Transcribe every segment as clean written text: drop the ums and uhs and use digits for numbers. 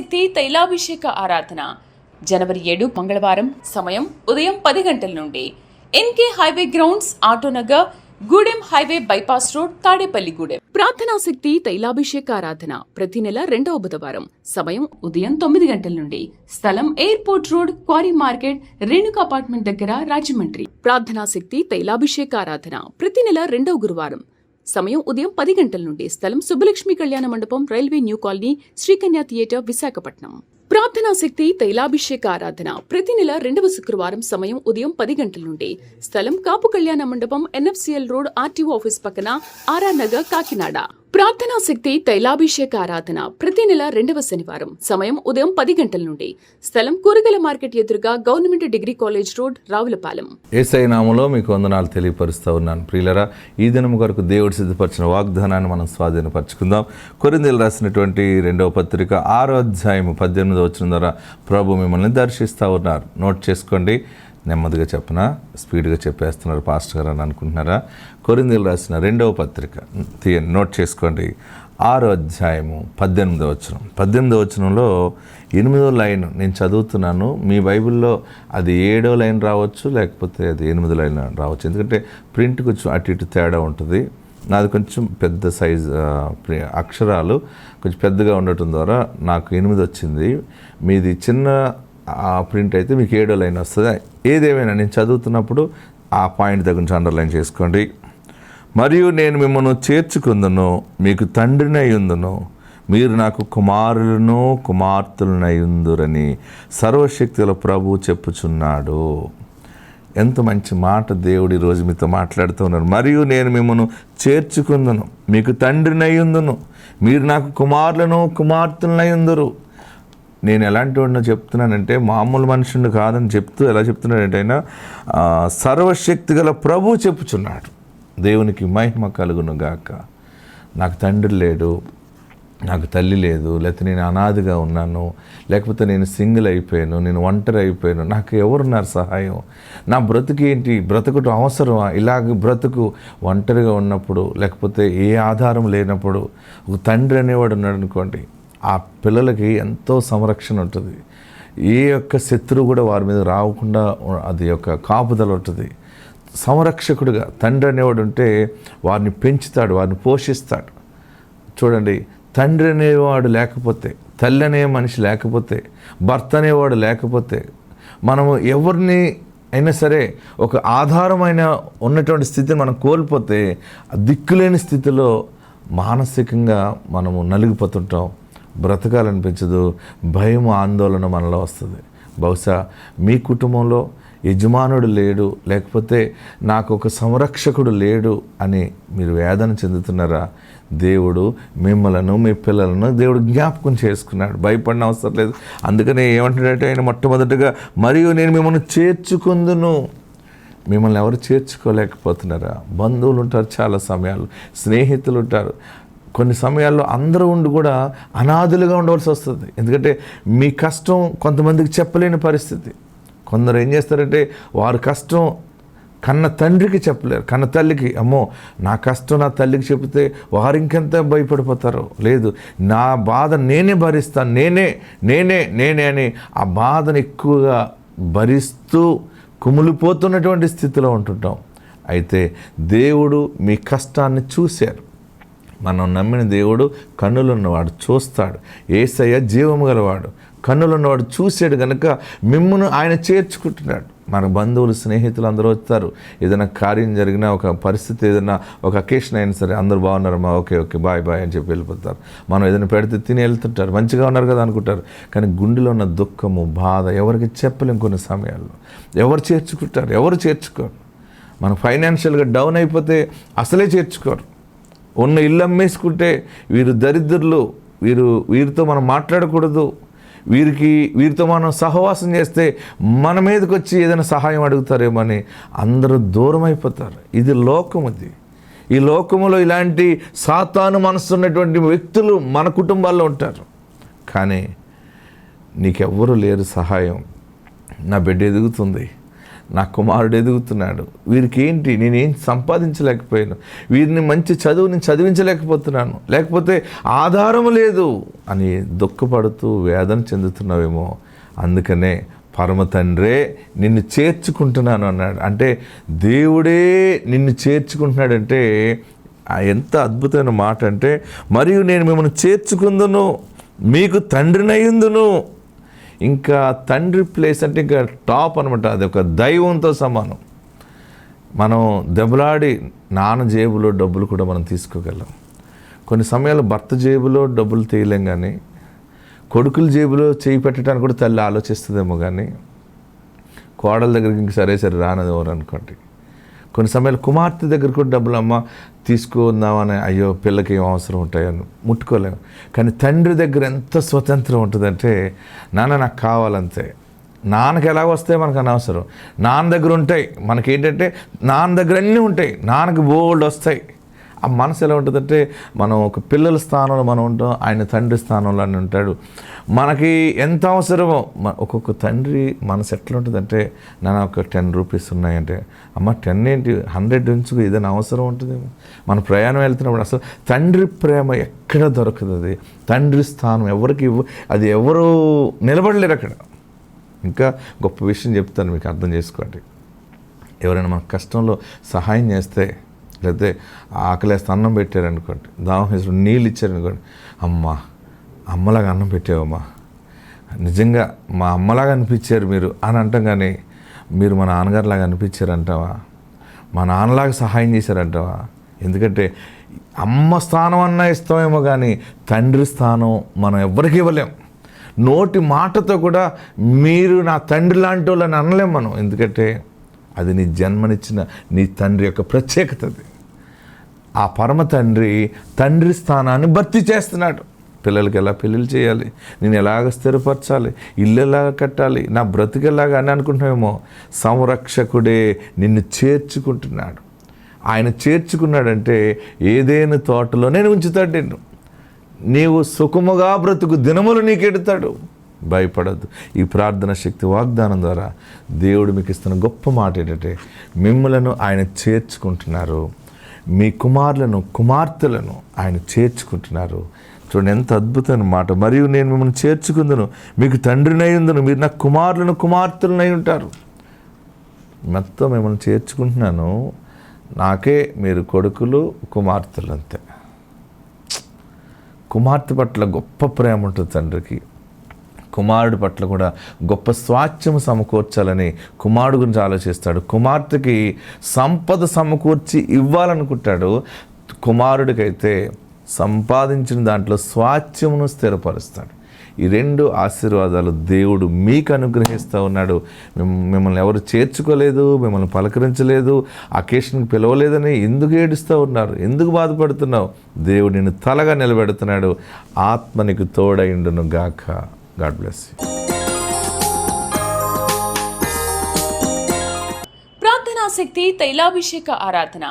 శక్తి తైలాభిషేక ఆరాధన జనవరి 7 మంగళవారం. సమయం ఉదయం 10 గంటల నుండి NK highway grounds, Autonagar, Gudem highway bypass road, Tadepalligudem. ప్రార్థనా శక్తి తైలాభిషేక ఆరాధన ప్రతి నెల 2వ బుధవారం. సమయం ఉదయం 9 గంటల నుండి. స్థలం airport road, quarry market, Renuka apartment దగ్గర, రాజమండ్రి. ప్రార్థనా శక్తి తైలాభిషేక ఆరాధన ప్రతి నెల 2వ గురువారం. సమయం ఉదయం 10 గంటల నుండి. స్థలం సుబ్బలక్ష్మి కళ్యాణ మండపం, railway new colony, Sri Kanya theatre, Visakhapatnam. ప్రార్థనా శక్తి తైలాభిషేక ఆరాధన ప్రతి నెల 2వ శుక్రవారం. సమయం ఉదయం 10 గంటల నుండి. స్థలం కాపు కళ్యాణ మండపం, ఎన్ఎఫ్సిఎల్ రోడ్, ఆర్టీఓ ఆఫీస్ పక్కన, ఆర్ఆర్ నగర్, కాకినాడ. ప్రార్థనా శక్తి తైలాభిషేక ఆరాధన ప్రతి నెల 2వ శనివారం. సమయం ఉదయం 10 గంటల నుండి. స్థలం కూరగాయల మార్కెట్ ఎదురుగా, government degree college road, Ravulapalem. Yesayya నామములో మీకు వందనాలు తెలియపరుస్తూ ఉన్నాను. ప్రియులరా, ఈ దినం కొరకు దేవుడు సిద్ధపరిచిన వాగ్దానాన్ని మనం స్వాధీనపరచుకుందాం. కొరింథీయులకు రాసినటువంటి 2వ పత్రిక 6వ అధ్యాయము 18వ వచనం ద్వారా ప్రభు మిమ్మల్ని దర్శిస్తూ ఉన్నారు. నోట్ చేసుకోండి. నెమ్మదిగా చెప్పనా, స్పీడ్గా చెప్పేస్తున్నారు పాస్టర్ గారు అని అనుకుంటున్నారా? కొరింథీయులకు రాసిన 2వ పత్రిక నోట్ చేసుకోండి. 6వ అధ్యాయము 18వ వచనం. 18వ వచనంలో 8వ లైన్ నేను చదువుతున్నాను. మీ బైబిల్లో అది 7వ లైన్ రావచ్చు, లేకపోతే అది 8వ లైన్ రావచ్చు. ఎందుకంటే ప్రింట్ కొంచెం అటు ఇటు తేడా ఉంటుంది. నాది కొంచెం పెద్ద సైజ్ అక్షరాలు కొంచెం పెద్దగా ఉండటం ద్వారా నాకు 8 వచ్చింది. మీది చిన్న ప్రింట్ అయితే మీకు 7వ లైన్ వస్తుంది. ఏదేమైనా నేను చదువుతున్నప్పుడు ఆ పాయింట్ దగ్గర నుంచి అండర్లైన్ చేసుకోండి. మరియు నేను మిమ్మల్ని చేర్చుకుందును, మీకు తండ్రినై ఉందును, మీరు నాకు కుమారులను కుమార్తెలనై ఉందురని సర్వశక్తుల ప్రభువు చెప్పుచున్నాడు. ఎంత మంచి మాట దేవుడు ఈరోజు మీతో మాట్లాడుతూ ఉన్నారు. మరియు నేను మిమ్మల్ని చేర్చుకుందును, మీకు తండ్రినై ఉందును, మీరు నాకు కుమారులను కుమార్తెలనై ఉందురు. నేను ఎలాంటి వాడినో చెప్తున్నానంటే మామూలు మనుషుని కాదని చెప్తూ ఎలా చెప్తున్నాడంటే ఆయన సర్వశక్తి గల ప్రభువు చెప్పుచున్నాడు. దేవునికి మహిమ కలుగును గాక. నాకు తండ్రి లేడు, నాకు తల్లి లేదు, లేకపోతే నేను అనాథగా ఉన్నాను, లేకపోతే నేను సింగిల్ అయిపోయాను, నేను ఒంటరి అయిపోయాను, నాకు ఎవరున్నారు సహాయం? నా బ్రతుకు ఏంటి? బ్రతుకుటం అవసరమా? ఇలాగ బ్రతుకు ఒంటరిగా ఉన్నప్పుడు, లేకపోతే ఏ ఆధారం లేనప్పుడు ఒక తండ్రి అనేవాడు ఉన్నాడు అనుకోండి, ఆ పిల్లలకి ఎంతో సంరక్షణ ఉంటుంది. ఏ యొక్క శత్రువు కూడా వారి మీద రాకుండా అది యొక్క కాపుదల ఉంటుంది. సంరక్షకుడుగా తండ్రి అనేవాడు ఉంటే వారిని పెంచుతాడు, వారిని పోషిస్తాడు. చూడండి, తండ్రి అనేవాడు లేకపోతే, తల్లి అనే మనిషి లేకపోతే, భర్త అనేవాడు లేకపోతే, మనము ఎవరిని అయినా సరే ఒక ఆధారమైన ఉన్నటువంటి స్థితిని మనం కోల్పోతే దిక్కులేని స్థితిలో మానసికంగా మనము నలిగిపోతుంటాం. బ్రతకాలనిపించదు, భయం, ఆందోళన మనలో వస్తుంది. బహుశా మీ కుటుంబంలో యజమానుడు లేడు, లేకపోతే నాకు ఒక సంరక్షకుడు లేడు అని మీరు వేదన చెందుతున్నారా? దేవుడు మిమ్మలను, మీ పిల్లలను దేవుడు జ్ఞాపకం చేసుకున్నాడు. భయపడిన అవసరం లేదు. అందుకనే ఏమంటాడంటే ఆయన మొట్టమొదటిగా మరియు నేను మిమ్మల్ని చేర్చుకుందును. మిమ్మల్ని ఎవరు చేర్చుకోలేకపోతున్నారా? బంధువులు ఉంటారు, చాలా సమయాలు స్నేహితులు ఉంటారు. కొన్ని సమయాల్లో అందరూ ఉండి కూడా అనాథులుగా ఉండవలసి వస్తుంది. ఎందుకంటే మీ కష్టం కొంతమందికి చెప్పలేని పరిస్థితి. కొందరు ఏం చేస్తారంటే వారి కష్టం కన్న తండ్రికి చెప్పలేరు, కన్న తల్లికి. అమ్మో నా కష్టం నా తల్లికి చెప్తే వారు ఇంకెంత భయపడిపోతారో. లేదు, నా బాధ నేనే భరిస్తాను, నేనే నేనే నేనే అని ఆ బాధను ఎక్కువగా భరిస్తూ కుమిలిపోతున్నటువంటి స్థితిలో ఉంటుంటాం. అయితే దేవుడు మీ కష్టాన్ని చూశారు. మనం నమ్మిన దేవుడు కన్నులున్నవాడు, చూస్తాడు. యేసయ్య జీవము గలవాడు, కన్నులున్నవాడు చూశాడు కనుక మిమ్మును ఆయన చేర్చుకుంటున్నాడు. మన బంధువులు, స్నేహితులు అందరూ వస్తారు. ఏదైనా కార్యం జరిగినా, ఒక పరిస్థితి, ఏదైనా ఒక అకేషన్ అయినా సరే, అందరూ బాగున్నారమ్మా, ఓకే ఓకే బాయ్ బాయ్ అని చెప్పి వెళ్ళిపోతారు. మనం ఏదైనా పెడితే తిని వెళ్తుంటారు, మంచిగా ఉన్నారు కదా అనుకుంటారు. కానీ గుండెలో ఉన్న దుఃఖము, బాధ ఎవరికి చెప్పలేం. కొన్ని సమయాల్లో ఎవరు చేర్చుకుంటారు? ఎవరు చేర్చుకోరు. మనం ఫైనాన్షియల్గా డౌన్ అయిపోతే అసలే చేర్చుకోరు. ఉన్న ఇల్లు అమ్మేసుకుంటే వీరు దరిద్రులు, వీరితో మనం మాట్లాడకూడదు, వీరితో మనం సహవాసం చేస్తే మన మీదకి వచ్చి ఏదైనా సహాయం అడుగుతారేమని అందరూ దూరం అయిపోతారు. ఇది లోకం. ఈ లోకములో ఇలాంటి సాతాను మనసు ఉన్నటువంటి వ్యక్తులు మన కుటుంబాల్లో ఉంటారు. కానీ నీకెవ్వరూ లేరు సహాయం. నా బిడ్డ ఎదుగుతుంది, నా కుమారుడు ఎదుగుతున్నాడు, వీరికి ఏంటి నేనేం సంపాదించలేకపోయాను, వీరిని మంచి చదువు నేను చదివించలేకపోతున్నాను, లేకపోతే ఆధారం లేదు అని దుఃఖపడుతూ వేదన చెందుతున్నావేమో. అందుకనే పరమ తండ్రే నిన్ను చేర్చుకుంటున్నాను అన్నాడు. అంటే దేవుడే నిన్ను చేర్చుకుంటున్నాడంటే ఎంత అద్భుతమైన మాట అంటే, మరియు నేను మిమ్మల్ని చేర్చుకుందును, మీకు తండ్రినయ్యుందును. ఇంకా తండ్రి ప్లేస్ అంటే ఇంకా టాప్ అనమాట, అది ఒక దైవంతో సమానం. మనం దెబ్బలాడి నాన్న జేబులో డబ్బులు కూడా మనం తీసుకోగలం. కొన్ని సమయాల్లో భర్త జేబులో డబ్బులు తీయలేం, కానీ కొడుకుల జేబులో చేయి పెట్టడానికి కూడా తల్లి ఆలోచిస్తుందేమో, కానీ కోడల దగ్గరికి ఇంక సరే రానది ఎవరు అనుకోండి. కొన్ని సమయాలు కుమార్తె దగ్గర కూడా డబ్బులు అమ్మ తీసుకుందామని, అయ్యో పిల్లకి ఏం అవసరం ఉంటాయని ముట్టుకోలేము. కానీ తండ్రి దగ్గర ఎంత స్వతంత్రం ఉంటుందంటే, నాన్న నాకు కావాలంతే, నాన్నకి ఎలా వస్తాయి మనకు అనవసరం, నాన్న దగ్గర ఉంటాయి. మనకేంటంటే నాన్న దగ్గర అన్నీ ఉంటాయి, నాన్నకి బోల్డ్ వస్తాయి. ఆ మనసు ఎలా ఉంటుందంటే, మనం ఒక పిల్లల స్థానంలో మనం ఉంటాం, ఆయన తండ్రి స్థానంలో అని ఉంటాడు. మనకి ఎంత అవసరమో ఒక్కొక్క తండ్రి మనసు ఎట్లా ఉంటుందంటే, నాన్న ఒక 10 రూపీస్ ఉన్నాయంటే, అమ్మ 10 ఏంటి 100 ఉంచుకు, ఏదైనా అవసరం ఉంటుందేమో. మన ప్రయాణం వెళ్తున్నప్పుడు అసలు తండ్రి ప్రేమ ఎక్కడ దొరకదు. అది తండ్రి స్థానం ఎవరికి అది ఎవరు నిలబడలేరు అక్కడ. ఇంకా గొప్ప విషయం చెప్తాను, మీకు అర్థం చేసుకోండి. ఎవరైనా మన కష్టంలో సహాయం చేస్తే, లేకపోతే ఆకలేస్తే అన్నం పెట్టారనుకోండి, దాహం వేసి నీళ్ళు ఇచ్చారనుకోండి, అమ్మలాగా అన్నం పెట్టావమ్మా, నిజంగా మా అమ్మలాగా అనిపించారు మీరు అని అంటాం. కానీ మీరు మా నాన్నగారిలాగా అనిపించారంటావా, మా నాన్నలాగా సహాయం చేశారంటావా? ఎందుకంటే అమ్మ స్థానం అన్నా ఇస్తామేమో, కానీ తండ్రి స్థానం మనం ఎవరికి ఇవ్వలేం. నోటి మాటతో కూడా మీరు నా తండ్రి లాంటి వాళ్ళని అనలేం మనం. ఎందుకంటే అది నీ జన్మనిచ్చిన నీ తండ్రి యొక్క ప్రత్యేకత. అది ఆ పరమ తండ్రి తండ్రి స్థానాన్ని భర్తీ చేస్తున్నాడు. పిల్లలకి ఎలా పెళ్ళిళ్ళు చేయాలి, నేను ఎలాగ స్థిరపరచాలి, ఇల్లు ఎలాగ కట్టాలి, నా బ్రతికెలాగా అని అనుకుంటున్నామేమో. సంరక్షకుడే నిన్ను చేర్చుకుంటున్నాడు. ఆయన చేర్చుకున్నాడంటే ఏదేను తోటలో నేను ఉంచుతాడు నిన్ను. నీవు సుఖముగా బ్రతుకు దినములు నీకెడతాడు. భయపడద్దు. ఈ ప్రార్థన శక్తి వాగ్దానం ద్వారా దేవుడు మీకు ఇస్తున్న గొప్ప మాట ఏంటంటే, మిమ్మలను ఆయన చేర్చుకుంటున్నారు, మీ కుమారులను కుమార్తెలను ఆయన చేర్చుకుంటున్నారు. చూడండి ఎంత అద్భుతమైన మాట. మరియు నేను మిమ్మల్ని చేర్చుకుందును, మీకు తండ్రినై ఉందును, మీరు నా కుమారులను కుమార్తెలనై ఉంటారు. మొత్తం మిమ్మల్ని చేర్చుకుంటున్నాను, నాకే మీరు కొడుకులు కుమార్తెలు అంతే. కుమార్తె పట్ల గొప్ప ప్రేమ ఉంటుంది తండ్రికి. కుమారుడి పట్ల కూడా గొప్ప స్వాస్థ్యం సమకూర్చాలని కుమారుడు గురించి ఆలోచిస్తాడు. కుమార్తెకి సంపద సమకూర్చి ఇవ్వాలనుకుంటాడు. కుమారుడికైతే సంపాదించిన దాంట్లో స్వాస్థ్యమును స్థిరపరుస్తాడు. ఈ 2 ఆశీర్వాదాలు దేవుడు మీకు అనుగ్రహిస్తూ ఉన్నాడు. మిమ్మల్ని ఎవరు చేర్చుకోలేదు, మిమ్మల్ని పలకరించలేదు, అకేషన్కి పిలవలేదని ఎందుకు ఏడుస్తూ ఉన్నారు, ఎందుకు బాధపడుతున్నావు? దేవుడు నిన్ను తలగా నిలబెడుతున్నాడు. ఆత్మ నీకు తోడైండును గాక. God bless you. ప్రార్థనా శక్తి తైలాభిషేక ఆరాధన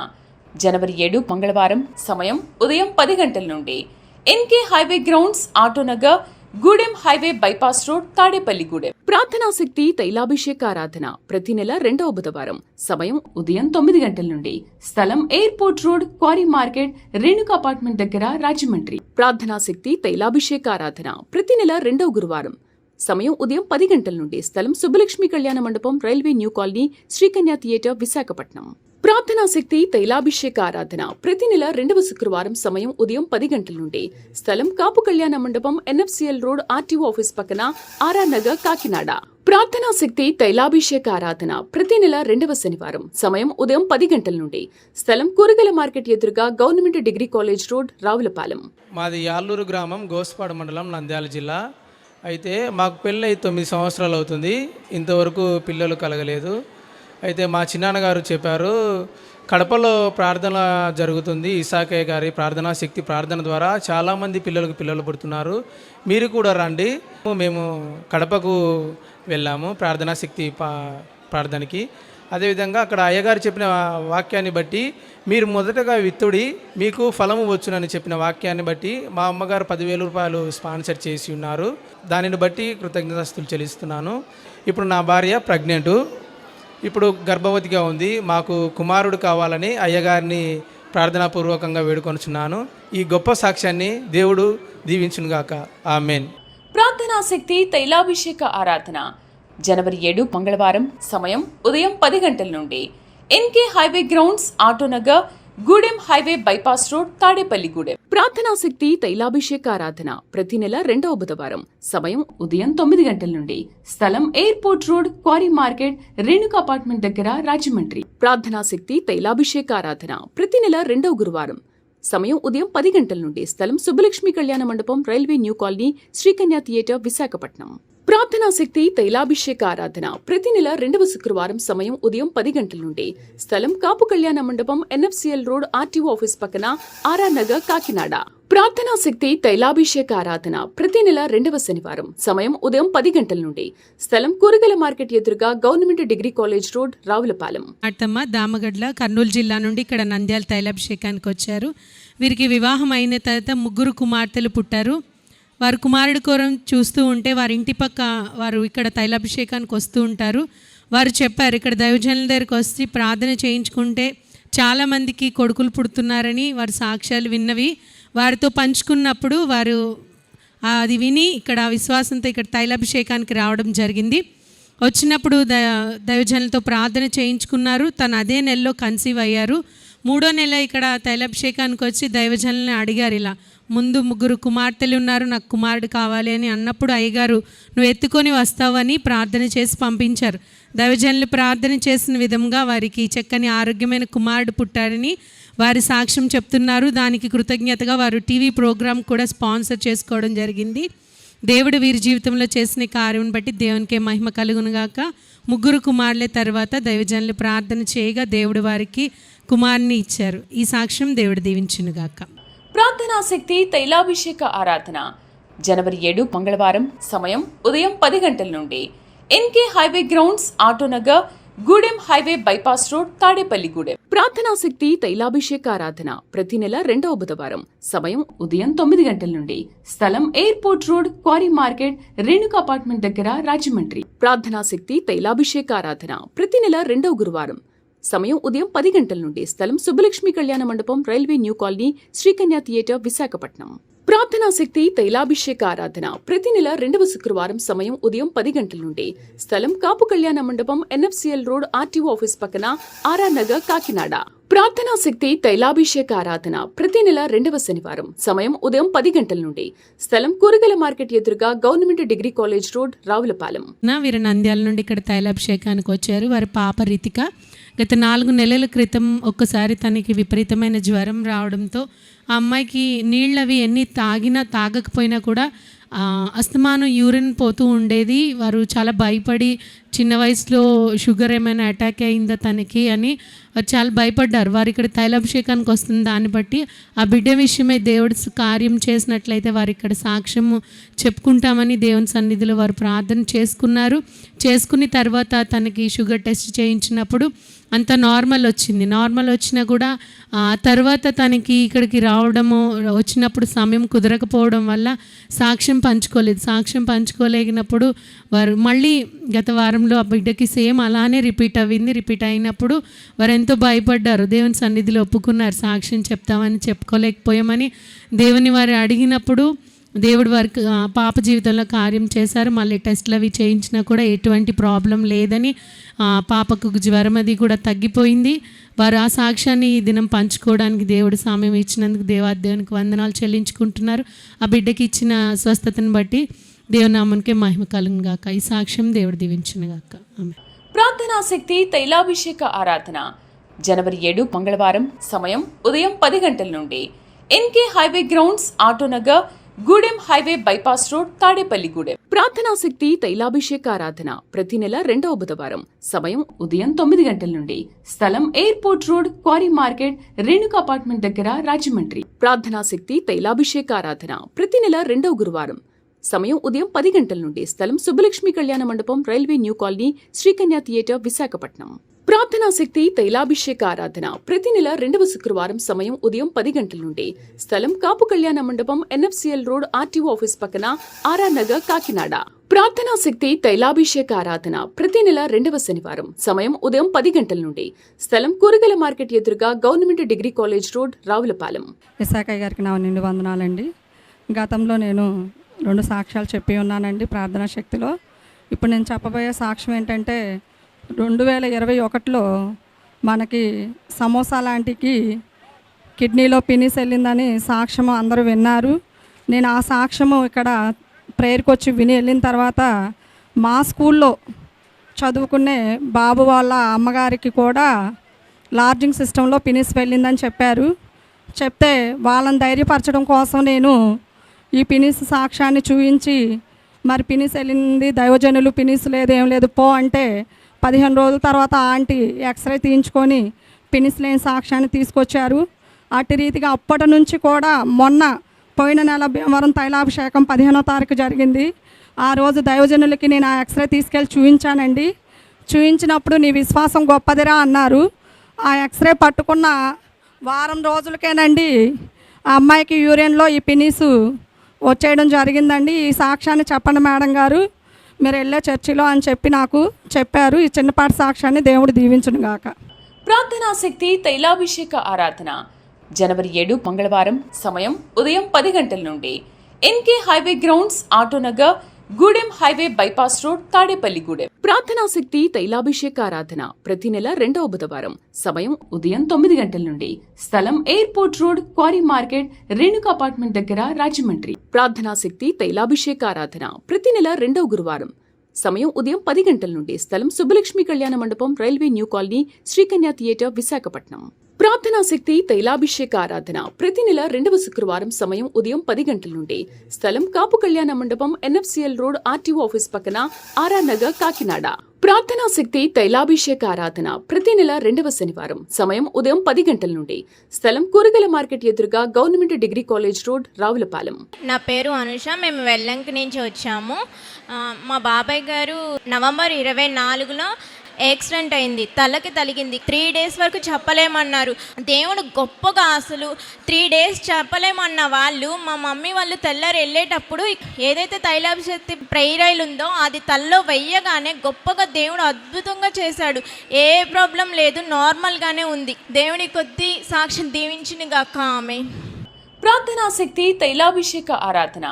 జనవరి 7 మంగళవారం. సమయం ఉదయం 10 గంటల నుండి NK highway grounds, Autonagar, Gudem highway bypass road, Tadepalligudem. ప్రార్థనా శక్తి తైలాభిషేక ఆరాధన ప్రతి నెల 2వ బుధవారం. సమయం ఉదయం 9 గంటల నుండి. స్థలం airport road, quarry market, Renuka apartment దగ్గర, రాజమండ్రి. ప్రార్థనా శక్తి తైలాభిషేక ఆరాధన ప్రతి నెల 2వ గురువారం. సమయం ఉదయం 10 గంటల నుండి. స్థలం సుబ్బలక్ష్మి కళ్యాణ మండపం, railway new colony, Srikanya theatre, Visakhapatnam. ప్రార్థనా శక్తి తైలాభిషేక ఆరాధన ప్రతి నెల 2వ శుక్రవారం. సమయం ఉదయం 10 గంటల నుండి. స్థలం కాపు కళ్యాణ మండపం, ఎన్ఎఫ్సిఎల్ రోడ్, ఆర్టీఓ ఆఫీస్ పక్కన, ఆర్ఆర్ నగర్, కాకినాడ. ప్రార్థనా శక్తి తైలాభిషేక ఆరాధన ప్రతి నెల 2వ శనివారం. సమయం ఉదయం 10 గంటల నుండి. స్థలం కూరగాయల మార్కెట్ ఎదురుగా, government degree college road, Ravulapalem. మాది యాళ్ళూరు గ్రామం, గోస్పాడు మండలం, నంద్యాల జిల్లా. అయితే మాకు పెళ్ళై 9 సంవత్సరాలు అవుతుంది. ఇంతవరకు పిల్లలు కలగలేదు. అయితే మా చిన్నాన్నగారు చెప్పారు, కడపలో ప్రార్థన జరుగుతుంది, ఇసాకయ్య గారి ప్రార్థనా శక్తి ప్రార్థన ద్వారా చాలామంది పిల్లలు పుడుతున్నారు, మీరు కూడా రండి. మేము కడపకు వెళ్ళాము ప్రార్థనా శక్తి ప్రార్థనకి. అదేవిధంగా అక్కడ అయ్యగారు చెప్పిన వాక్యాన్ని బట్టి, మీరు మొదటగా విత్తుడి మీకు ఫలము వచ్చునని చెప్పిన వాక్యాన్ని బట్టి మా అమ్మగారు 10,000 రూపాయలు స్పాన్సర్ చేసి ఉన్నారు. దానిని బట్టి కృతజ్ఞతాస్తుతులు చెల్లిస్తున్నాను. ఇప్పుడు నా భార్య ప్రెగ్నెంటు. ఇప్పుడు గర్భవతిగా ఉంది. మాకు కుమారుడు కావాలని అయ్యగారిని ప్రార్థనాపూర్వకంగా వేడుకొనుచున్నాను. ఈ గొప్ప సాక్ష్యాన్ని దేవుడు దీవించునుగాక. ఆమెన్. ప్రార్థనా శక్తి తైలాభిషేక ఆరాధన జనవరి 7 మంగళవారం. సమయం ఉదయం 10 గంటల నుండి NK highway grounds, Autonagar, Gudem highway bypass road, Tadepalligudem. ప్రార్థనా శక్తి తైలాభిషేక ఆరాధన ప్రతి నెల 2వ బుధవారం. సమయం ఉదయం 9 గంటల నుండి. స్థలం airport road, quarry market, Renuka apartment దగ్గర, రాజమండ్రి. ప్రార్థనా శక్తి తైలాభిషేక ఆరాధన ప్రతి నెల 2వ గురువారం. సమయం ఉదయం 10 గంటల నుండి. స్థలం సుబ్బలక్ష్మి కళ్యాణ మండపం, railway new colony, Srikanya theatre, Visakhapatnam. ప్రార్థనా శక్తి తైలాభిషేక ఆరాధన ప్రతి నెల 2వ శుక్రవారం. సమయం ఉదయం 10 గంటల నుండి. స్థలం కాపు కళ్యాణ మండపం, ఎన్ఎఫ్సిఎల్ రోడ్, ఆర్టీఓ ఆఫీస్ పక్కన, ఆర్ఆర్ నగర్, కాకినాడ. ప్రార్థనా శక్తి తైలాభిషేక ఆరాధన ప్రతి నెల 2వ శనివారం. సమయం ఉదయం 10 గంటల నుండి. స్థలం కూరగాయల మార్కెట్ ఎదురుగా, government degree college road, Ravulapalem. అత్తమ్మ దామగడ్ల, కర్నూలు జిల్లా నుండి ఇక్కడ నంద్యాల తైలాభిషేకానికి వచ్చారు. వీరికి వివాహం అయిన తర్వాత 3 కుమార్తెలు పుట్టారు. వారు కుమారుడి కోరం చూస్తూ ఉంటే వారి ఇంటి పక్క వారు ఇక్కడ తైలాభిషేకానికి వస్తూ ఉంటారు. వారు చెప్పారు, ఇక్కడ దైవజనుల దగ్గరికి వచ్చి ప్రార్థన చేయించుకుంటే చాలామందికి కొడుకులు పుడుతున్నారని వారి సాక్ష్యాలు విన్నవి వారితో పంచుకున్నప్పుడు వారు అది విని ఇక్కడ విశ్వాసంతో ఇక్కడ తైలాభిషేకానికి రావడం జరిగింది. వచ్చినప్పుడు దైవజనులతో ప్రార్థన చేయించుకున్నారు. తను అదే నెలలో కన్సీవ్ అయ్యారు. 3వ నెల ఇక్కడ తైలాభిషేకానికి వచ్చి దైవజనులను అడిగారు, ఇలా ముందు 3 కుమార్తెలు ఉన్నారు, నాకు కుమారుడు కావాలి అని అన్నప్పుడు అయ్యగారు నువ్వు ఎత్తుకొని వస్తావని ప్రార్థన చేసి పంపించారు. దైవజనులు ప్రార్థన చేసిన విధంగా వారికి చక్కని ఆరోగ్యమైన కుమారుడు పుట్టారని వారి సాక్ష్యం చెప్తున్నారు. దానికి కృతజ్ఞతగా వారు టీవీ ప్రోగ్రాం కూడా స్పాన్సర్ చేసుకోవడం జరిగింది. దేవుడు వీరి జీవితంలో చేసిన కార్యం బట్టి దేవునికే మహిమ కలుగునుగాక. 3 కుమారుల తర్వాత దైవజనులు ప్రార్థన చేయగా దేవుడు వారికి కుమారుని ఇచ్చారు. ఈ సాక్ష్యం దేవుడు దీవించునుగాక. ప్రార్థనా శక్తి తైలాభిషేక ఆరాధన జనవరి 7 మంగళవారం. సమయం ఉదయం 10 గంటల నుండి NK highway grounds, Autonagar, Gudem highway bypass road, Tadepalligudem. ప్రార్థనా శక్తి తైలాభిషేక ఆరాధన ప్రతి నెల 2వ బుధవారం. సమయం ఉదయం 9 గంటల నుండి. స్థలం airport road, quarry market, Renuka apartment దగ్గర, రాజమండ్రి. ప్రార్థనా శక్తి తైలాభిషేక ఆరాధన ప్రతి నెల 2వ గురువారం. సమయం ఉదయం 10 గంటల నుండి. స్థలం సుబ్బలక్ష్మి కళ్యాణ మండపం, railway new colony, Srikanya theatre, Visakhapatnam. ప్రార్థనా శక్తి తైలాభిషేక ఆరాధన ప్రతి నెల 2వ శుక్రవారం. సమయం ఉదయం 10 గంటల నుండి. స్థలం కాపు కళ్యాణ మండపం, ఎన్ఎఫ్సిఎల్ రోడ్, ఆర్టీఓ ఆఫీస్ పక్కన, ఆర్ఆర్ నగర్, కాకినాడ. ప్రార్థనా శక్తి తైలాభిషేక ఆరాధన ప్రతి నెల 2వ శనివారం. సమయం ఉదయం 10 గంటల నుండి. స్థలం కూరగాయల మార్కెట్ ఎదురుగా, government degree college road, Ravulapalem. వీరు నంద్యాల నుండి ఇక్కడ తైలాభిషేకానికి వచ్చారు. వారి పాప రితిక గత 4 నెలల క్రితం ఒక్కసారి తనకి విపరీతమైన జ్వరం రావడంతో ఆ అమ్మాయికి నీళ్ళవి ఎన్ని తాగినా తాగకపోయినా కూడా అస్తమానం యూరిన్ పోతూ ఉండేది. వారు చాలా భయపడి చిన్న వయసులో షుగర్ ఏమైనా అటాక్ అయిందా తనకి అని చాలా భయపడ్డారు. వారు ఇక్కడ తైలాభిషేకానికి వస్తుంది దాన్ని బట్టి ఆ బిడ్డ విషయమై దేవుడు కార్యం చేసినట్లయితే వారు ఇక్కడ సాక్ష్యము చెప్పుకుంటామని దేవుని సన్నిధిలో వారు ప్రార్థన చేసుకున్నారు. చేసుకుని తర్వాత తనకి షుగర్ టెస్ట్ చేయించినప్పుడు అంత నార్మల్ వచ్చింది. నార్మల్ వచ్చినా కూడా తర్వాత తనకి ఇక్కడికి రావడము వచ్చినప్పుడు సమయం కుదరకపోవడం వల్ల సాక్ష్యం పంచుకోలేదు. సాక్ష్యం పంచుకోలేగినప్పుడు వారు మళ్ళీ గత వారంలో ఆ బిడ్డకి సేమ్ అలానే రిపీట్ అయింది. రిపీట్ అయినప్పుడు వారు ఎంతో భయపడ్డారు. దేవుని సన్నిధిలో ఒప్పుకున్నారు, సాక్ష్యం చెప్తామని చెప్పుకోలేకపోయామని దేవుని వారు అడిగినప్పుడు దేవుడు వారికి పాప జీవితంలో కార్యం చేశారు. మళ్ళీ టెస్ట్లు అవి చేయించినా కూడా ఎటువంటి ప్రాబ్లం లేదని పాపకు జ్వరం అది కూడా తగ్గిపోయింది. వారు ఆ సాక్ష్యాన్ని ఈ దినం పంచుకోవడానికి దేవుడు సమయం ఇచ్చినందుకు దేవునికి వందనాలు చెల్లించుకుంటున్నారు. ఆ బిడ్డకి ఇచ్చిన స్వస్థతను బట్టి దేవుని నామమునకే మహిమ కలుగును గాక. ఈ సాక్ష్యం దేవుడు దీవించును గాక. ఆమేన్. ప్రార్థనా శక్తి తైలాభిషేక ఆరాధన జనవరి 7 మంగళవారం. సమయం ఉదయం 10 గంటల నుండి NK highway grounds, Autonagar, Gudem highway bypass road, Tadepalligudem. ప్రార్థనా శక్తి తైలాభిషేక ఆరాధన ప్రతి నెల 2వ బుధవారం. సమయం ఉదయం 9 గంటల నుండి. స్థలం airport road, quarry market, Renuka apartment దగ్గర, రాజమండ్రి. ప్రార్థనా శక్తి తైలాభిషేక ఆరాధన ప్రతి నెల 2వ గురువారం. సమయం ఉదయం 10 గంటల నుండి. స్థలం సుబ్బలక్ష్మి కళ్యాణ మండపం, railway new colony, Srikanya theatre, Visakhapatnam. ప్రార్థనా శక్తి తైలాభిషేక ఆరాధన ప్రతి నెల 2వ శుక్రవారం. సమయం ఉదయం 10 గంటల నుండి. స్థలం కాపు కళ్యాణ మండపం, ఎన్ఎఫ్సిఎల్ రోడ్, ఆర్టీఓ ఆఫీస్ పక్కన, ఆర్ఆర్ నగర్, కాకినాడ. ప్రార్థనా శక్తి తైలాభిషేక ఆరాధన ప్రతి నెల 2వ శనివారం. సమయం ఉదయం 10 గంటల నుండి. స్థలం కూరగాయల మార్కెట్ ఎదురుగా government degree college road, Ravulapalem. Isakayya గారికి నా నిండు వందనాలండి. గతంలో నేను 2 సాక్ష్యాలు చెప్పి ఉన్నానండి ప్రార్థనా శక్తిలో. ఇప్పుడు నేను చెప్పబోయే సాక్ష్యం ఏంటంటే 2021లో మనకి సమోసా లాంటికి కిడ్నీలో పినిస్ వెళ్ళిందని సాక్ష్యము అందరూ విన్నారు. నేను ఆ సాక్ష్యము ఇక్కడ ప్రేయర్కి వచ్చి విని వెళ్ళిన తర్వాత మా స్కూల్లో చదువుకునే బాబు వాళ్ళ అమ్మగారికి కూడా లార్జింగ్ సిస్టంలో పినిస్ వెళ్ళిందని చెప్పారు. చెప్తే వాళ్ళని ధైర్యపరచడం కోసం నేను ఈ పినిస్ సాక్ష్యాన్ని చూపించి, మరి పినిస్ వెళ్ళింది దైవజనులు, పినిస్ లేదు ఏం లేదు పో అంటే 15 రోజుల తర్వాత ఆంటీ ఎక్స్రే తీయించుకొని పినిస్ లేని సాక్ష్యాన్ని తీసుకొచ్చారు. అటు రీతిగా అప్పటి నుంచి కూడా మొన్న పోయిన నెల భీమవరం తైలాభిషేకం 15వ తారీఖు జరిగింది. ఆ రోజు దైవజనులకి నేను ఆ ఎక్స్రే తీసుకెళ్ళి చూపించానండి. చూపించినప్పుడు నీ విశ్వాసం గొప్పదిరా అన్నారు. ఆ ఎక్స్రే పట్టుకున్న వారం రోజులకేనండి ఆ అమ్మాయికి యూరిన్లో ఈ పినీసు వచ్చేయడం జరిగిందండి. ఈ సాక్ష్యాన్ని చెప్పండి మేడం గారు మీరు వెళ్ళే చర్చిలో అని చెప్పి నాకు చెప్పారు. ఈ చిన్నపాటి సాక్ష్యాన్ని దేవుడు దీవించును గాక. ప్రార్థనా శక్తి తైలాభిషేక ఆరాధన జనవరి 7 మంగళవారం. సమయం ఉదయం 10 గంటల నుండి. NK highway grounds, Autonagar, Gudem highway bypass road, Tadepalligudem. ప్రార్థనా శక్తి తైలాభిషేక ఆరాధన ప్రతి నెల 2వ బుధవారం. సమయం ఉదయం 9 గంటల నుండి. స్థలం airport road, quarry market, Renuka apartment దగ్గర, రాజమండ్రి. ప్రార్థనా శక్తి తైలాభిషేక ఆరాధన ప్రతి నెల 2వ గురువారం. సమయం ఉదయం 10 గంటల నుండి. స్థలం సుబ్బలక్ష్మి కళ్యాణ మండపం, railway new colony, Sri Kanya theatre, Visakhapatnam. ప్రార్థనా శక్తి తైలాభిషేక ఆరాధన ప్రతి నెల 2వ శుక్రవారం. సమయం ఉదయం 10 గంటల నుండి. స్థలం కాపు కళ్యాణ మండపం, NFCL రోడ్, RTO ఆఫీస్ పక్కన, RR నగర్, కాకినాడ. ప్రార్థనా శక్తి తైలాభిషేక ఆరాధన ప్రతి నెల 2వ శనివారం. సమయం ఉదయం 10 గంటల నుండి. స్థలం కూరగాయల మార్కెట్ ఎదురుగా government degree college road, Ravulapalem. నా పేరు అనుష. మేము వెల్లంకి నుంచి వచ్చాము. మా బాబాయ్ గారు నవంబర్ 24లో యాక్సిడెంట్ అయింది, తలకి తలిగింది. 3 డేస్ వరకు చెప్పలేమన్నారు. దేవుడు గొప్పగా అసలు 3 డేస్ చెప్పలేమన్న వాళ్ళు మా మమ్మీ వాళ్ళు తెల్లారు వెళ్ళేటప్పుడు ఏదైతే తైలాభిషేక్తి ప్రేయర్ ఆయిల్ ఉందో అది తలలో వెయ్యగానే గొప్పగా దేవుడు అద్భుతంగా చేశాడు. ఏ ప్రాబ్లం లేదు, నార్మల్గానే ఉంది. దేవుడి కొద్ది సాక్ష్యం దీవించిన గాక. ఆమె. ప్రార్థనా శక్తి తైలాభిషేక ఆరాధన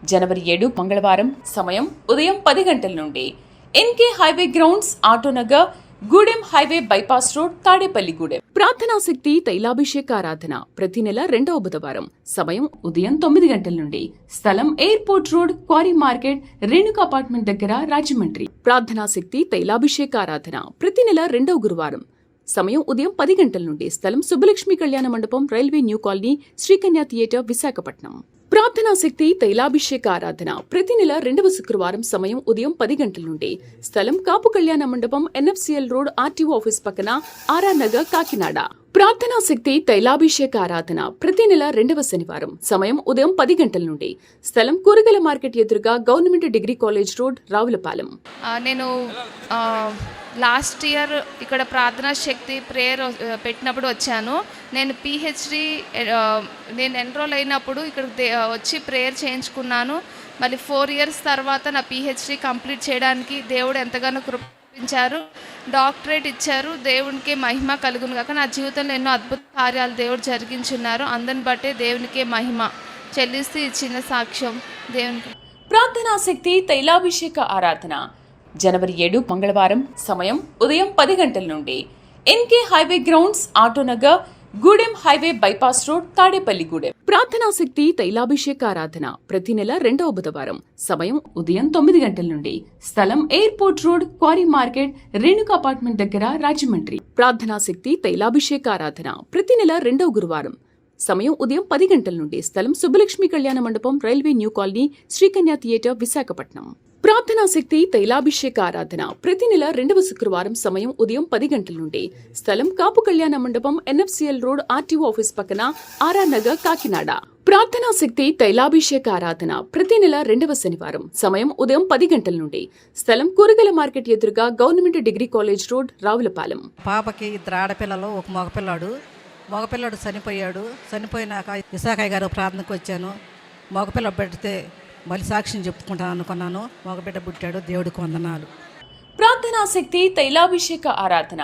జనవరి 7 మంగళవారం. సమయం ఉదయం 10 గంటల నుండి. NK highway grounds, Autonagar, Gudem highway bypass road, Tadepalligudem. ప్రార్థనా శక్తి తైలాభిషేక ఆరాధన ప్రతి నెల 2వ బుధవారం. సమయం ఉదయం 9 గంటల నుండి. స్థలం airport road, quarry market, Renuka apartment దగ్గర, రాజమండ్రి. ప్రార్థనా శక్తి తైలాభిషేక ఆరాధన ప్రతి నెల 2వ గురువారం. సమయం ఉదయం 10 గంటల నుండి. స్థలం సుబ్బలక్ష్మి కళ్యాణ మండపం, railway new colony, Sri Kanya theatre, Visakhapatnam. ప్రార్థనా శక్తి తైలాభిషేక ఆరాధన ప్రతి నెల 2వ శుక్రవారం. సమయం ఉదయం 10 గంటల నుండి. స్థలం కాపు కళ్యాణ మండపం, NFCL రోడ్, RTO ఆఫీస్ పక్కన, RR నగర్, కాకినాడ. ప్రార్థనా శక్తి తైలాభిషేక ఆరాధన ప్రతి నెల 2వ శనివారం. సమయం ఉదయం 10 గంటల నుండి. స్థలం కూరగాయల మార్కెట్ ఎదురుగా government degree college road, Ravulapalem. నేను లాస్ట్ ఇయర్ ఇక్కడ ప్రార్థనా శక్తి ప్రేయర్ పెట్టినప్పుడు వచ్చాను. నేను PhD నేను ఎన్రోల్ అయినప్పుడు ఇక్కడ వచ్చి ప్రేయర్ చేయించుకున్నాను. మళ్ళీ 4 ఇయర్స్ తర్వాత నా PhD కంప్లీట్ చేయడానికి దేవుడు ఎంతగానో కృపించారు, డాక్టరేట్ ఇచ్చారు. దేవునికే మహిమ కలుగును కాక. నా జీవితంలో ఎన్నో అద్భుత కార్యాలు దేవుడు జరిగించున్నారు. అందరిని బట్టే దేవునికే మహిమ చెల్లిస్తూ ఇచ్చిన సాక్ష్యం దేవునికి. ప్రార్థనా శక్తి తైలాభిషేక ఆరాధన జనవరి 7 మంగళవారం. సమయం ఉదయం 10 గంటల నుండి. NK highway grounds, Autonagar, Gudem highway bypass road, Tadepalligudem. ప్రార్థనా శక్తి తైలాభిషేక ఆరాధన ప్రతి నెల 2వ బుధవారం. సమయం ఉదయం 9 గంటల నుండి. స్థలం airport road, quarry market, Renuka apartment దగ్గర, రాజమండ్రి. ప్రార్థనా శక్తి తైలాభిషేక ఆరాధన ప్రతి నెల 2వ గురువారం. సమయం ఉదయం 10 గంటల నుండి. స్థలం సుబ్బలక్ష్మి కళ్యాణ మండపం, railway new colony, Sri Kanya theatre, Visakhapatnam. ప్రార్థనా శక్తి తైలాభిషేక ఆరాధన ప్రతి నెల 2వ శుక్రవారం. సమయం ఉదయం 10 గంటల నుండి. స్థలం కాపు కళ్యాణ మండపం, NFCL రోడ్, RTO ఆఫీస్ పక్కన, RR నగర్, కాకినాడ. ప్రార్థనా శక్తి తైలాభిషేక ఆరాధన ప్రతి నెల 2వ శనివారం. సమయం ఉదయం 10 గంటల నుండి. స్థలం కూరగాయల మార్కెట్ ఎదురుగా government degree college road, Ravulapalem. పాపకి 2 ఆడపిల్లలు, ఒక మగపిల్లాడు చనిపోయాడు. చనిపోయినాక ఇసాకయ్య గారు ప్రార్థనకు వచ్చాను. మగపిల్ల పెడితే బలి సాక్ష్యం చెప్పుకుంటాను అనుకున్నాను. మగ బిడ్డ పుట్టాడు. దేవుడికి వందనాలు. ప్రార్థనా శక్తి తైలాభిషేక ఆరాధన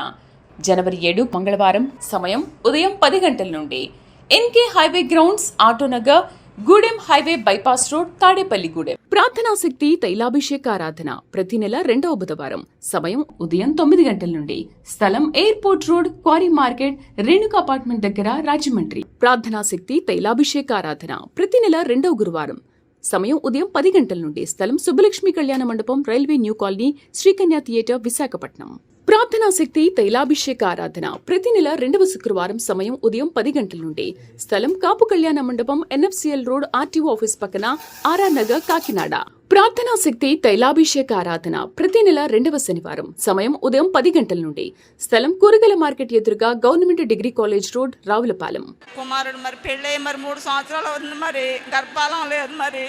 జనవరి 7 మంగళవారం సమయం ఉదయం 10 గంటల నుండి NK highway grounds Autonagar Gudem highway bypass road Tadepalligudem. ప్రార్థనా శక్తి తైలాభిషేక ఆరాధన ప్రతి నెల 2వ బుధవారం సమయం ఉదయం 9 గంటల నుండి స్థలం airport road quarry market Renuka apartment దగ్గర రాజమండ్రి. ప్రార్థనా శక్తి తైలాభిషేక ఆరాధన ప్రతి నెల 2వ గురువారం సమయం ఉదయం 10 గంటల నుండి స్థలం సుబ్బలక్ష్మి కళ్యాణ మండపం railway new colony Srikanya theatre Visakhapatnam. ప్రార్థనా శక్తి తైలాభిషేక ఆరాధన ప్రతి నెల 2వ శుక్రవారం సమయం ఉదయం 10 గంటల నుండి స్థలం కాపు కళ్యాణ మండపం ఎన్ఎఫ్సిఎల్ రోడ్ ఆర్టీఓ ఆఫీస్ పక్కన ఆర్ఆర్ నగర్ కాకినాడ. ప్రార్థనా శక్తి తైలాభిషేక ఆరాధన ప్రతి నెల 2వ శనివారం సమయం ఉదయం 10 గంటల నుండి స్థలం కూరగాయల మార్కెట్ ఎదురుగా government degree college road Ravulapalem. కుమారుడు మరి పెళ్ళి 3 సంవత్సరాలు అవుతుంది. మరి గర్భాలం లేదు. మరి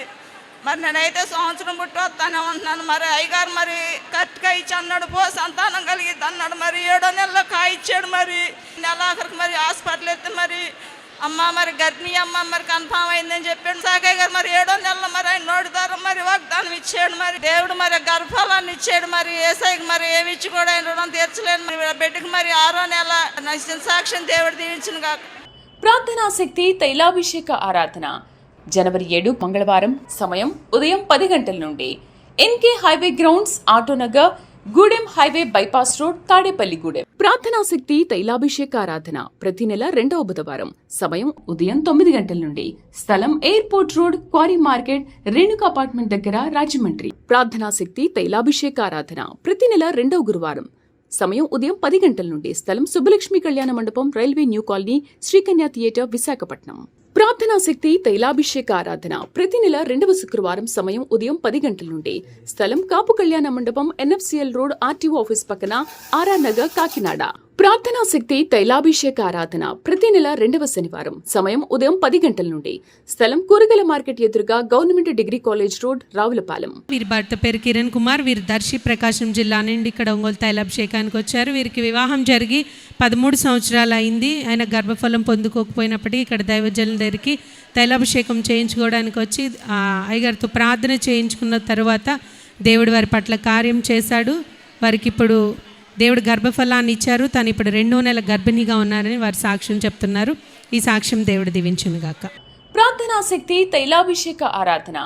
నేనైతే సంవత్సరం పుట్టి వస్తానే ఉంటున్నాను. మరి అయ్యగారు మరి కరెక్ట్గా ఇచ్చి అన్నాడు, పో సంతానం కలిగిద్ది అన్నాడు. మరి 7వ నెలలో కాయిచ్చాడు. మరి నెలాఖరికి మరి హాస్పిటల్ ఎత్తే మరి అమ్మ మరి గర్భిణీ అమ్మ మరి కన్ఫామ్ అయిందని చెప్పాడు. సాకయ్య గారు మరి 7వ నెలలో మరి ఆయన నోటి ద్వారా మరి వాగ్దానం ఇచ్చాడు. మరి దేవుడు మరి గర్భఫలాన్ని ఇచ్చాడు. మరి ఏసైకి మరి ఏమి ఇచ్చి కూడా ఆయన రుణం తీర్చలేను. మరి బిడ్డకి మరి 6వ నెల నచ్చిన సాక్ష్యం దేవుడు దీవించిన కాక. ప్రార్థనా శక్తి తైలాభిషేక ఆరాధన జనవరి 7 మంగళవారం సమయం ఉదయం 10 గంటల నుండి NK highway grounds Autonagar Gudem highway bypass road Tadepalligudem. ప్రార్థనా శక్తి తైలాభిషేక ఆరాధన ప్రతి నెల 2వ బుధవారం సమయం ఉదయం 9 గంటల నుండి స్థలం airport road quarry market Renuka apartment దగ్గర రాజమండ్రి. ప్రార్థనా శక్తి తైలాభిషేక ఆరాధన ప్రతి నెల 2వ గురువారం సమయం ఉదయం 10 గంటల నుండి స్థలం సుబ్బలక్ష్మి కళ్యాణ మండపం railway new colony Srikanya theatre Visakhapatnam. ప్రార్థనా శక్తి తైలాభిషేక ఆరాధన ప్రతి నెల 2వ శుక్రవారం సమయం ఉదయం 10 గంటల నుండి స్థలం కాపు కళ్యాణ మండపం ఎన్ఎఫ్సిఎల్ రోడ్ ఆర్టీఓ ఆఫీస్ పక్కన ఆర్ఆర్ నగర్ కాకినాడ. ప్రార్థనా శక్తి తైలాభిషేక ఆరాధన ప్రతి నెల 2వ శనివారం సమయం ఉదయం 10 గంటల నుండి స్థలం కూరగాయల మార్కెట్ ఎదురుగా government degree college road Ravulapalem. వీరి భర్త పేరు కిరణ్ కుమార్. వీరు దర్శి ప్రకాశం జిల్లా నుండి ఇక్కడ ఒంగోలు తైలాభిషేకానికి వచ్చారు. వీరికి వివాహం జరిగి 13 సంవత్సరాలు అయింది. ఆయన గర్భఫలం పొందుకోకపోయినప్పటికీ ఇక్కడ దైవజనుల దగ్గరికి తైలాభిషేకం చేయించుకోవడానికి వచ్చి అయ్యగారితో ప్రార్థన చేయించుకున్న తర్వాత దేవుడు వారి పట్ల కార్యం చేశాడు. వారికి ఇప్పుడు దేవుడు గర్భఫలాన్ని ఇచ్చారు. తను ఇప్పుడు 2వ నెల గర్భిణిగా ఉన్నారని వారి సాక్ష్యం చెప్తున్నారు. ఈ సాక్ష్యం దేవుడు దీవించును గాక. ప్రార్థనా శక్తి తైలాభిషేక ఆరాధన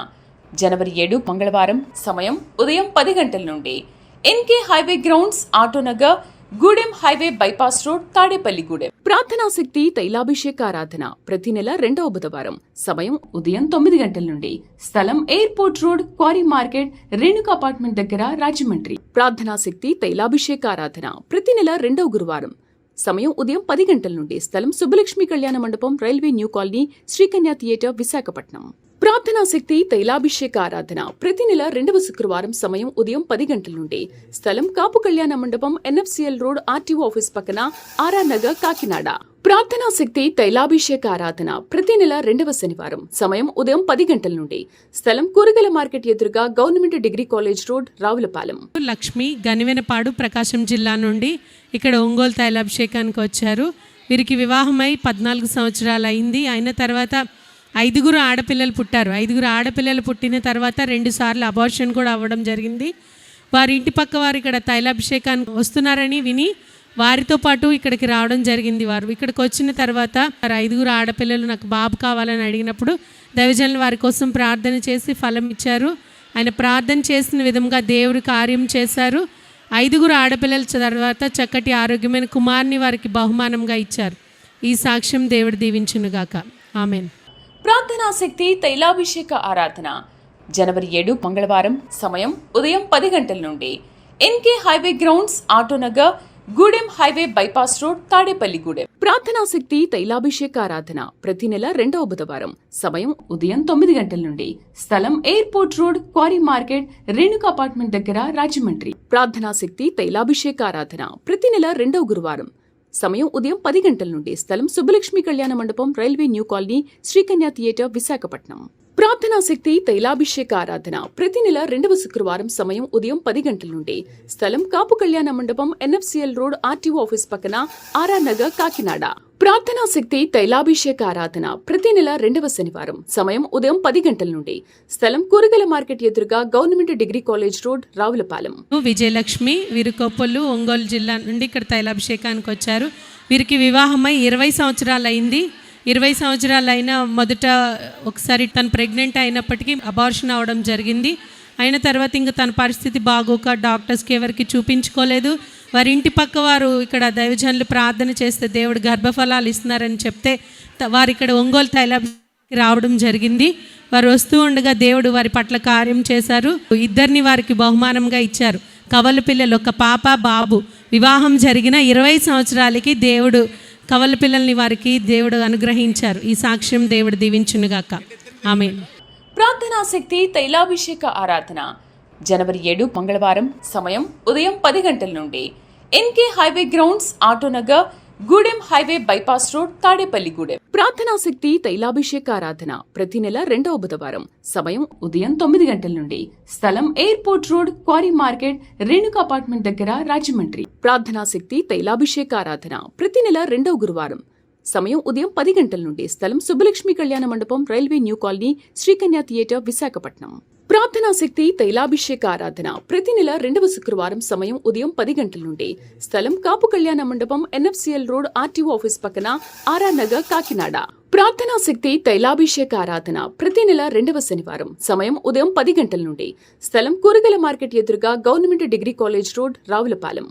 జనవరి 7 మంగళవారం సమయం ఉదయం 10 గంటల నుండి NK highway grounds Autonagar Gudem highway bypass road Tadepalligudem. ప్రార్థనా శక్తి తైలాభిషేక ఆరాధన ప్రతి నెల 2వ బుధవారం సమయం ఉదయం 9 గంటల నుండి స్థలం airport road quarry market Renuka apartment దగ్గర రాజమండ్రి. ప్రార్థనా శక్తి తైలాభిషేక ఆరాధన ప్రతి నెల 2వ గురువారం సమయం ఉదయం 10 గంటల నుండి స్థలం సుబ్బలక్ష్మి కళ్యాణ మండపం railway new colony Srikanya theatre Visakhapatnam. ప్రార్థనా శక్తి తైలాభిషేక ఆరాధన ప్రతి నెల 2వ శుక్రవారం సమయం ఉదయం 10 గంటల నుండి స్థలం కాపు కళ్యాణ మండపం ఎన్ఎఫ్సిఎల్ రోడ్ ఆర్టీఓ ఆఫీస్ పక్కన ఆర్ఆర్ నగర్ కాకినాడ. ప్రార్థనా శక్తి తైలాభిషేక ఆరాధన ప్రతి నెల 2వ శనివారం సమయం ఉదయం 10 గంటల నుండి స్థలం కూరగాయల మార్కెట్ ఎదురుగా government degree college road Ravulapalem. Lakshmi Ganivenapadu Prakasam జిల్లా నుండి ఇక్కడ ఒంగోలు తైలాభిషేకానికి వచ్చారు. వీరికి వివాహమై 14 సంవత్సరాలు అయింది. అయిన తర్వాత 5 ఆడపిల్లలు పుట్టారు. 5 ఆడపిల్లలు పుట్టిన తర్వాత 2 సార్లు అబార్షన్ కూడా అవ్వడం జరిగింది. వారి ఇంటి పక్క వారు ఇక్కడ తైలాభిషేకానికి వస్తున్నారని విని వారితో పాటు ఇక్కడికి రావడం జరిగింది. వారు ఇక్కడికి వచ్చిన తర్వాత 5 ఆడపిల్లలు నాకు బాబు కావాలని అడిగినప్పుడు దైవజనులు వారి కోసం ప్రార్థన చేసి ఫలం ఇచ్చారు. ఆయన ప్రార్థన చేసిన విధంగా దేవుడు కార్యం చేశారు. 5 ఆడపిల్లల తర్వాత చక్కటి ఆరోగ్యమైన కుమార్ని వారికి బహుమానంగా ఇచ్చారు. ఈ సాక్ష్యం దేవుడు దీవించునుగాక. ఆమెన్. ప్రార్థనా శక్తి తైలాభిషేక ఆరాధన జనవరి 7 మంగళవారం సమయం ఉదయం 10 గంటల నుండి NK highway grounds Autonagar Gudem highway bypass road Tadepalligudem. ప్రార్థనా శక్తి తైలాభిషేక ఆరాధన ప్రతి నెల 2వ బుధవారం సమయం ఉదయం 9 గంటల నుండి స్థలం airport road quarry market Renuka apartment దగ్గర రాజమండ్రి. ప్రార్థనా శక్తి తైలాభిషేక ఆరాధన ప్రతి నెల 2వ గురువారం సమయం ఉదయం 10 గంటల నుండి స్థలం సుబ్బలక్ష్మి కళ్యాణ మండపం railway new colony Srikanya theatre Visakhapatnam. ప్రార్థనా శక్తి తైలాభిషేక ఆరాధన ప్రతి నెల 2వ శుక్రవారం సమయం ఉదయం 10 గంటల నుండి స్థలం కాపు కళ్యాణ మండపం ఎన్ఎఫ్సిఎల్ రోడ్ ఆర్టీఓ ఆఫీస్ పక్కన ఆర్ఆర్ నగర్ కాకినాడ. ప్రార్థనా శక్తి తైలాభిషేక ఆరాధన ప్రతి నెల 2వ శనివారం. సమయం ఉదయం 10 గంటల నుండి. స్థలం కూరగాయల మార్కెట్ ఎదురుగా government degree college road, Ravulapalem. Vijayalakshmi వీరు కొప్పలు, ఒంగోలు జిల్లా నుండి ఇక్కడ తైలాభిషేకానికి వచ్చారు. వీరికి వివాహమై 20 సంవత్సరాలు అయింది. 20 సంవత్సరాలు అయినా మొదట ఒకసారి తను ప్రెగ్నెంట్ అయినప్పటికీ అబార్షన్ అవ్వడం జరిగింది. అయిన తర్వాత ఇంకా తన పరిస్థితి బాగోక డాక్టర్స్కి ఎవరికి చూపించుకోలేదు. వారి ఇంటి పక్క వారు ఇక్కడ దైవజనులు ప్రార్థన చేస్తే దేవుడు గర్భఫలాలు ఇస్తున్నారని చెప్తే వారు ఇక్కడ ఒంగోలు తైలాభిషేకానికి రావడం జరిగింది. వారు వస్తూ ఉండగా దేవుడు వారి పట్ల కార్యం చేశారు. 2 వారికి బహుమానంగా ఇచ్చారు. కవల పిల్లలు, ఒక పాప, బాబు. వివాహం జరిగిన 20 సంవత్సరాలకి దేవుడు కవల పిల్లల్ని వారికి దేవుడు అనుగ్రహించారు. ఈ సాక్ష్యం దేవుడు దీవించునుగాక. ఆమేన్. ప్రార్థనా శక్తి తైలాభిషేక ఆరాధన జనవరి 7 మంగళవారం. సమయం ఉదయం 10 గంటల నుండి. NK highway grounds, Autonagar, Gudem highway bypass road, Tadepalligudem. ప్రార్థనా శక్తి తైలాభిషేక ఆరాధన ప్రతి నెల 2వ బుధవారం. సమయం ఉదయం 9 గంటల నుండి. స్థలం airport road, quarry market, Renuka apartment దగ్గర, రాజమండ్రి. ప్రార్థనా శక్తి తైలాభిషేక ఆరాధన ప్రతి నెల 2వ గురువారం. సమయం ఉదయం 10 గంటల నుండి. స్థలం సుబ్బలక్ష్మి కళ్యాణ మండపం, railway new colony, Sri Kanya theatre, Visakhapatnam. ప్రార్థనా శక్తి తైలాభిషేక ఆరాధన ప్రతి నెల 2వ శుక్రవారం. సమయం ఉదయం 10 గంటల నుండి. స్థలం కాపు కళ్యాణ మండపం, ఎన్ఎఫ్సిఎల్ రోడ్, ఆర్టీఓ ఆఫీస్ పక్కన, ఆర్ఆర్ నగర్, కాకినాడ. ప్రార్థనా శక్తి తైలాభిషేక ఆరాధన ప్రతి నెల 2వ శనివారం. సమయం ఉదయం 10 గంటల నుండి. స్థలం కూరగాయల మార్కెట్ ఎదురుగా government degree college road, Ravulapalem.